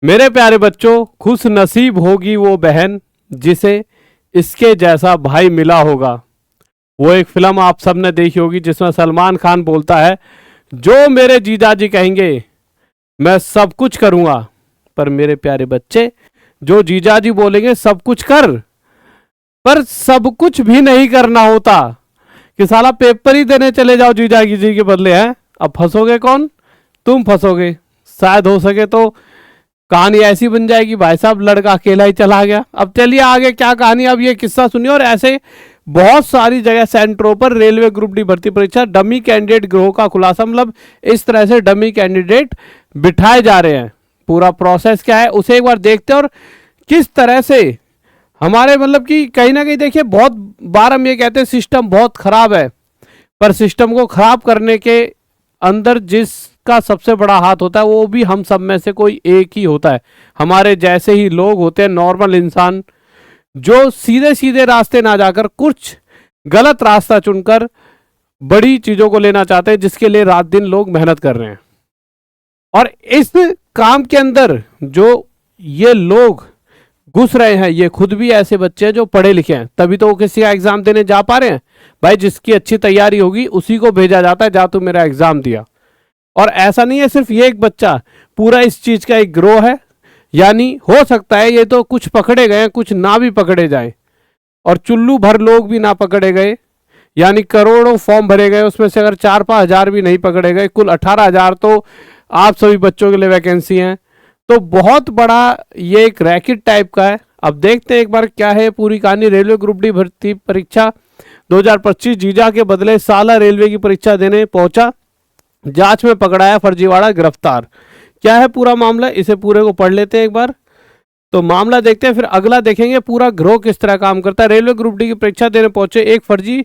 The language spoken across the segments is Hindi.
मेरे प्यारे बच्चों, खुश नसीब होगी वो बहन जिसे इसके जैसा भाई मिला होगा। वो एक फिल्म आप सबने देखी होगी जिसमें सलमान खान बोलता है, जो मेरे जीजाजी कहेंगे मैं सब कुछ करूंगा। पर मेरे प्यारे बच्चे, जो जीजाजी बोलेंगे सब कुछ कर, पर सब कुछ भी नहीं करना होता कि साला पेपर ही देने चले जाओ जीजाजी जी के बदले। हैं अब फंसोगे कौन? तुम फंसोगे। शायद हो सके तो कहानी ऐसी बन जाएगी, भाई साहब लड़का अकेला ही चला गया। अब चलिए आगे क्या कहानी, अब ये किस्सा सुनिए। और ऐसे बहुत सारी जगह सेंटरों पर रेलवे ग्रुप डी भर्ती परीक्षा डमी कैंडिडेट गिरोह का खुलासा, मतलब इस तरह से डमी कैंडिडेट बिठाए जा रहे हैं। पूरा प्रोसेस क्या है उसे एक बार देखते हैं, और किस तरह से हमारे मतलब कि कहीं ना कहीं देखिए, बहुत बार हम ये कहते हैं सिस्टम बहुत खराब है, पर सिस्टम को खराब करने के अंदर जिसका सबसे बड़ा हाथ होता है वो भी हम सब में से कोई एक ही होता है। हमारे जैसे ही लोग होते हैं, नॉर्मल इंसान, जो सीधे सीधे रास्ते ना जाकर कुछ गलत रास्ता चुनकर बड़ी चीजों को लेना चाहते हैं, जिसके लिए रात दिन लोग मेहनत कर रहे हैं। और इस काम के अंदर जो ये लोग घुस रहे हैं, ये खुद भी ऐसे बच्चे हैं जो पढ़े लिखे हैं, तभी तो वो किसी का एग्जाम देने जा पा रहे हैं। भाई जिसकी अच्छी तैयारी होगी उसी को भेजा जाता है, जा तू मेरा एग्जाम दिया। और ऐसा नहीं है सिर्फ ये एक बच्चा, पूरा इस चीज का एक ग्रोह है। यानी हो सकता है ये तो कुछ पकड़े गए, कुछ ना भी पकड़े जाए, और चुल्लू भर लोग भी ना पकड़े गए, यानी करोड़ों फॉर्म भरे गए, उसमें से अगर 4-5 हजार भी नहीं पकड़े गए, कुल 18,000 तो आप सभी बच्चों के लिए वैकेंसी हैं। तो बहुत बड़ा ये एक रैकेट टाइप का है। अब देखते हैं एक बार क्या है पूरी कहानी। रेलवे ग्रुप डी भर्ती परीक्षा 2025 जीजा के बदले साला रेलवे की परीक्षा देने पहुंचा, जांच में पकड़ाया फर्जीवाड़ा, गिरफ्तार। क्या है पूरा मामला, इसे पूरे को पढ़ लेते हैं एक बार। तो मामला देखते हैं, फिर अगला देखेंगे पूरा ग्रोह किस तरह काम करता है। रेलवे ग्रुप डी की परीक्षा देने पहुंचे एक फर्जी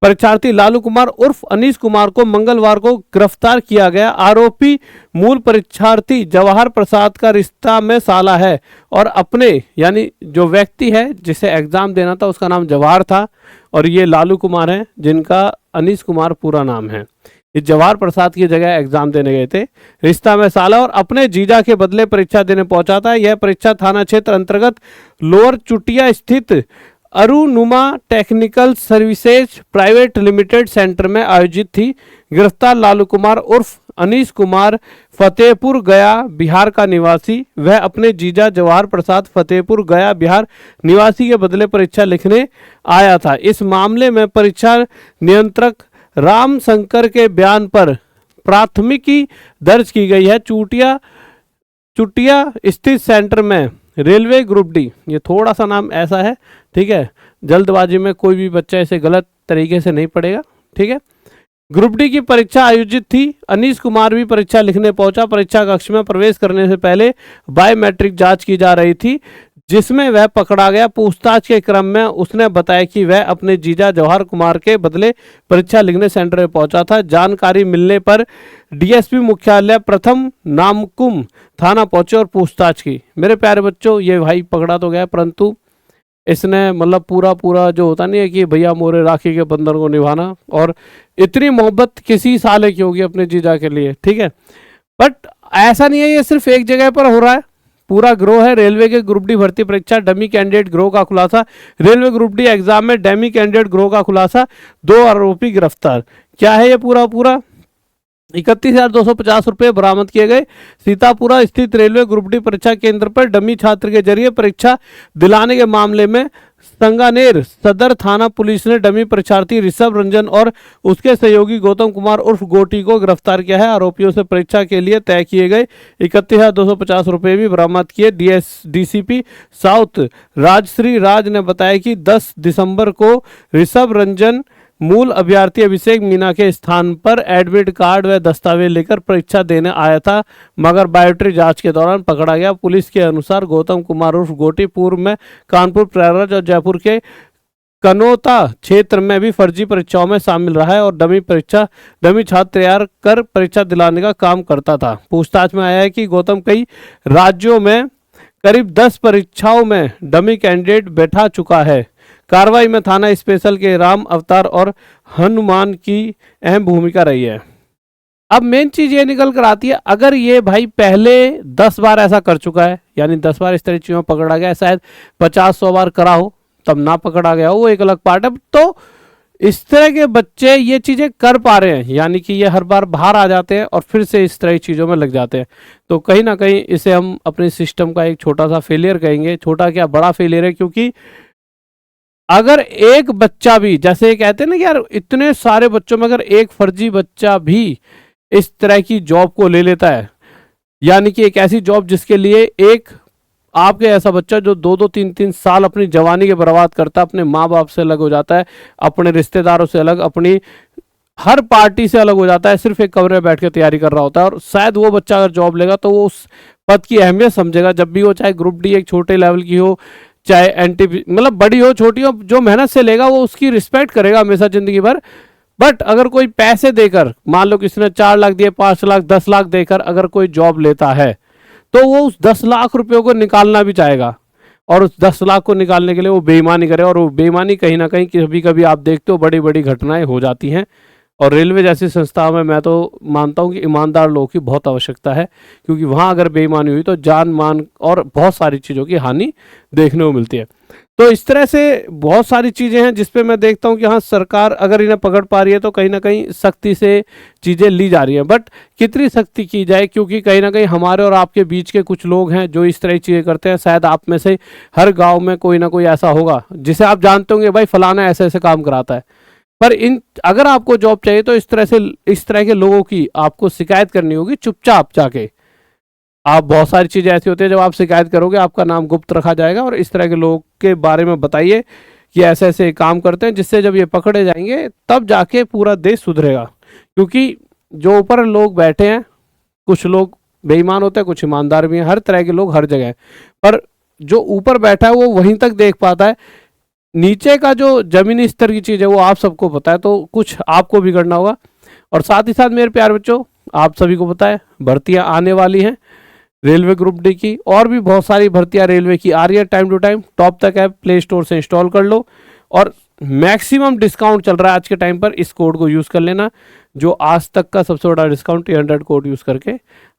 परीक्षार्थी लालू कुमार उर्फ अनीस कुमार को मंगलवार को गिरफ्तार किया गया। आरोपी मूल परीक्षार्थी जवाहर प्रसाद का रिश्ता में साला है, और अपने यानी जो व्यक्ति है जिसे एग्जाम देना था उसका नाम जवाहर था, और ये लालू कुमार है जिनका अनीस कुमार पूरा नाम है। इस जवाहर प्रसाद की जगह एग्जाम देने गए थे। रिश्ता में साला और अपने जीजा के बदले परीक्षा देने पहुंचा था। यह परीक्षा थाना क्षेत्र अंतर्गत लोअर चुटिया स्थित Arunuma technical services private limited centre में आयोजित थी। गिरफ्तार लालू कुमार उर्फ अनीस कुमार फतेहपुर गया बिहार का निवासी। वह अपने जीजा जवाहर प्रसाद फतेहपुर गया बिहार निवासी के बदले परीक्षा लिखने आया था। इस मामले में परीक्षा नियंत्रक राम शंकर के बयान पर प्राथमिकी दर्ज की गई है। चुटिया स्थित सेंटर में रेलवे ग्रुप डी, ये थोड़ा सा नाम ऐसा है, ठीक है, जल्दबाजी में कोई भी बच्चा इसे गलत तरीके से नहीं पढ़ेगा, ठीक है। ग्रुप डी की परीक्षा आयोजित थी। अनीस कुमार भी परीक्षा लिखने पहुंचा। परीक्षा कक्ष में प्रवेश करने से पहले बायोमेट्रिक जांच की जा रही थी, जिसमें वह पकड़ा गया। पूछताछ के क्रम में उसने बताया कि वह अपने जीजा जवाहर कुमार के बदले परीक्षा लिखने सेंटर में पहुंचा था। जानकारी मिलने पर डीएसपी मुख्यालय प्रथम नामकुम थाना पहुंचे और पूछताछ की। मेरे प्यारे बच्चों, ये भाई पकड़ा तो गया, परंतु इसने मतलब पूरा जो होता नहीं है कि भैया मोरे राखी के बंधन को निभाना, और इतनी मोहब्बत किसी साले की होगी अपने जीजा के लिए, ठीक है। बट ऐसा नहीं है ये सिर्फ एक जगह पर हो रहा है, पूरा ग्रोह है। रेलवे के ग्रुप डी भर्ती परीक्षा डमी कैंडिडेट ग्रोह का खुलासा। रेलवे ग्रुप डी एग्जाम में डमी कैंडिडेट ग्रोह का खुलासा, 2 आरोपी गिरफ्तार। क्या है ये पूरा 31,250 रुपये बरामद किए गए। सीतापुरा स्थित रेलवे ग्रुप डी परीक्षा केंद्र पर डमी छात्र के जरिए परीक्षा दिलाने के मामले में संगानेर सदर थाना पुलिस ने डमी परीक्षार्थी ऋषभ रंजन और उसके सहयोगी गौतम कुमार उर्फ गोटी को गिरफ्तार किया है। आरोपियों से परीक्षा के लिए तय किए गए 31,250 रुपये भी बरामद किए। डीसीपी साउथ राजश्री राज ने बताया कि 10 दिसंबर को ऋषभ रंजन मूल अभ्यर्थी अभिषेक मीना के स्थान पर एडमिट कार्ड व दस्तावेज लेकर परीक्षा देने आया था, मगर बायोमेट्रिक जांच के दौरान पकड़ा गया। पुलिस के अनुसार गौतम कुमार उर्फ गोटी पूर्व में कानपुर, प्रयागराज और जयपुर के कनौता क्षेत्र में भी फर्जी परीक्षाओं में शामिल रहा है और डमी छात्र तैयार कर परीक्षा दिलाने का काम करता था। पूछताछ में आया है कि गौतम कई राज्यों में करीब 10 परीक्षाओं में डमी कैंडिडेट बैठा चुका है। कार्रवाई में थाना स्पेशल के राम अवतार और हनुमान की अहम भूमिका रही है। अब मेन चीज ये निकल कर आती है, अगर ये भाई पहले 10 बार ऐसा कर चुका है, यानी 10 बार इस तरह चीजों में पकड़ा गया, शायद 50-100 बार करा हो तब ना पकड़ा गया हो, वो एक अलग पार्ट है। तो इस तरह के बच्चे ये चीजें कर पा रहे हैं, यानी कि ये हर बार बाहर आ जाते हैं और फिर से इस तरह की चीजों में लग जाते हैं। तो कहीं ना कहीं इसे हम अपने सिस्टम का एक छोटा सा फेलियर कहेंगे, छोटा क्या बड़ा फेलियर है, क्योंकि अगर एक बच्चा भी, जैसे कहते हैं ना कि यार इतने सारे बच्चों में अगर एक फर्जी बच्चा भी इस तरह की जॉब को ले लेता है, यानी कि एक ऐसी जॉब जिसके लिए एक आपके ऐसा बच्चा जो 2-2 3-3 साल अपनी जवानी के बर्बाद करता है, अपने माँ बाप से अलग हो जाता है, अपने रिश्तेदारों से अलग, अपनी हर पार्टी से अलग हो जाता है, सिर्फ एक कमरे में बैठ के तैयारी कर रहा होता है। और शायद वो बच्चा अगर जॉब लेगा तो वो उस पद की अहमियत समझेगा, जब भी हो, चाहे ग्रुप डी एक छोटे लेवल की हो, चाहे एनटी मतलब बड़ी हो छोटी हो, जो मेहनत से लेगा वो उसकी रिस्पेक्ट करेगा हमेशा जिंदगी भर। बट अगर कोई पैसे देकर, मान लो किसी ने 4 लाख दिए, 5 लाख 10 लाख देकर अगर कोई जॉब लेता है, तो वो उस 10 लाख रुपयों को निकालना भी चाहेगा, और उस 10 लाख को निकालने के लिए वो बेईमानी करे, और वो बेईमानी कहीं ना कहीं कभी कभी आप देखते हो बड़ी बड़ी घटनाएं हो जाती हैं। और रेलवे जैसी संस्थाओं में मैं तो मानता हूं कि ईमानदार लोगों की बहुत आवश्यकता है, क्योंकि वहां अगर बेईमानी हुई तो जान मान और बहुत सारी चीज़ों की हानि देखने को मिलती है। तो इस तरह से बहुत सारी चीज़ें हैं जिसपे मैं देखता हूं कि हाँ, सरकार अगर इन्हें पकड़ पा रही है तो कहीं ना कहीं सख्ती से चीज़ें ली जा रही हैं। बट कितनी सख्ती की जाए, क्योंकि कहीं ना कहीं हमारे और आपके बीच के कुछ लोग हैं जो इस तरह की चीज़ें करते हैं। शायद आप में से हर गाँव में कोई ना कोई ऐसा होगा जिसे आप जानते होंगे, भाई फलाना ऐसे ऐसे काम कराता है। पर इन अगर आपको जॉब चाहिए तो इस तरह के लोगों की आपको शिकायत करनी होगी चुपचाप जाके। आप बहुत सारी चीज़ें ऐसी होती है, जब आप शिकायत करोगे आपका नाम गुप्त रखा जाएगा, और इस तरह के लोगों के बारे में बताइए कि ऐसे ऐसे काम करते हैं, जिससे जब ये पकड़े जाएंगे तब जाके पूरा देश सुधरेगा। क्योंकि जो ऊपर लोग बैठे हैं, कुछ लोग बेईमान होते हैं, कुछ ईमानदार भी हैं, हर तरह के लोग हर जगह हैं। पर जो ऊपर बैठा है वो वहीं तक देख पाता है, नीचे का जो जमीनी स्तर की चीज़ है वो आप सबको पता है, तो कुछ आपको भी करना होगा। और साथ ही साथ मेरे प्यारे बच्चों, आप सभी को पता है भर्तियां आने वाली हैं रेलवे ग्रुप डी की, और भी बहुत सारी भर्तियां रेलवे की आ रही है टाइम टू टाइम। टॉप तक ऐप प्ले स्टोर से इंस्टॉल कर लो, और मैक्सिमम डिस्काउंट चल रहा है आज के टाइम पर, इस कोड को यूज़ कर लेना, जो आज तक का सबसे बड़ा डिस्काउंट 300 कोड यूज़ करके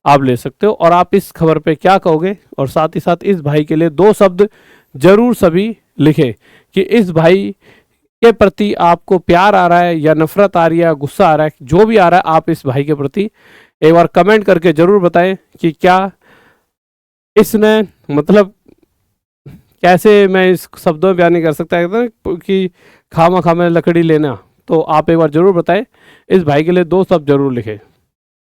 आप ले सकते हो। और आप इस खबर पे क्या कहोगे, और साथ ही साथ इस भाई के लिए 2 शब्द जरूर सभी लिखे कि इस भाई के प्रति आपको प्यार आ रहा है या नफरत आ रही है या गुस्सा आ रहा है, जो भी आ रहा है आप इस भाई के प्रति एक बार कमेंट करके जरूर बताएं कि क्या इसने, मतलब कैसे मैं इस शब्दों में बयान नहीं कर सकता है कि खामा खामा लकड़ी लेना। तो आप एक बार जरूर बताएं, इस भाई के लिए 2 शब्द जरूर लिखें।